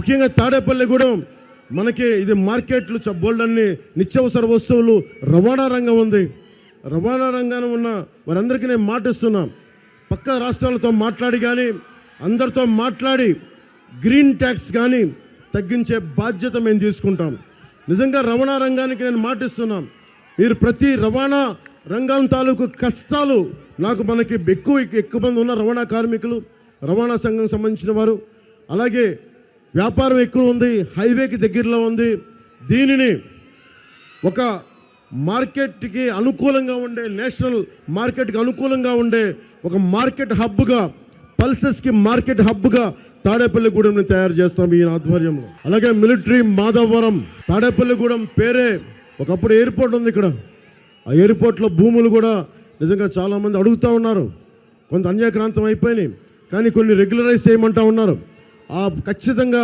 ముఖ్యంగా తాడేపల్లిగూడెం మనకి ఇది మార్కెట్లు బోల్డన్ని నిత్యావసర వస్తువులు రవాణా రంగం ఉంది. రవాణా రంగాన ఉన్న వారందరికీ నేను మాటిస్తున్నాం, పక్క రాష్ట్రాలతో మాట్లాడి కానీ అందరితో మాట్లాడి గ్రీన్ ట్యాక్స్ కానీ తగ్గించే బాధ్యత మేము తీసుకుంటాం. నిజంగా రవాణా రంగానికి నేను మాటిస్తున్నాం, మీరు ప్రతి రవాణా రంగం తాలూకు కష్టాలు మనకి ఎక్కువ మంది ఉన్న రవాణా కార్మికులు, రవాణా సంఘం సంబంధించిన వారు, అలాగే వ్యాపారం ఎక్కువ ఉంది, హైవేకి దగ్గరలో ఉంది. దీనిని ఒక మార్కెట్కి అనుకూలంగా ఉండే, నేషనల్ మార్కెట్కి అనుకూలంగా ఉండే ఒక మార్కెట్ హబ్గా, పల్సెస్కి మార్కెట్ హబ్గా తాడేపల్లిగూడెంని తయారు చేస్తాం ఈ ఆధ్వర్యంలో. అలాగే మిలిటరీ మాధవరం, తాడేపల్లిగూడెం పేరే ఒకప్పుడు ఎయిర్పోర్ట్ ఉంది ఇక్కడ. ఆ ఎయిర్పోర్ట్లో భూములు కూడా నిజంగా చాలామంది అడుగుతూ ఉన్నారు, కొంత అన్యాక్రాంతం అయిపోయినాయి, కానీ కొన్ని రెగ్యులరైజ్ చేయమంటూ ఉన్నారు. ఖచ్చితంగా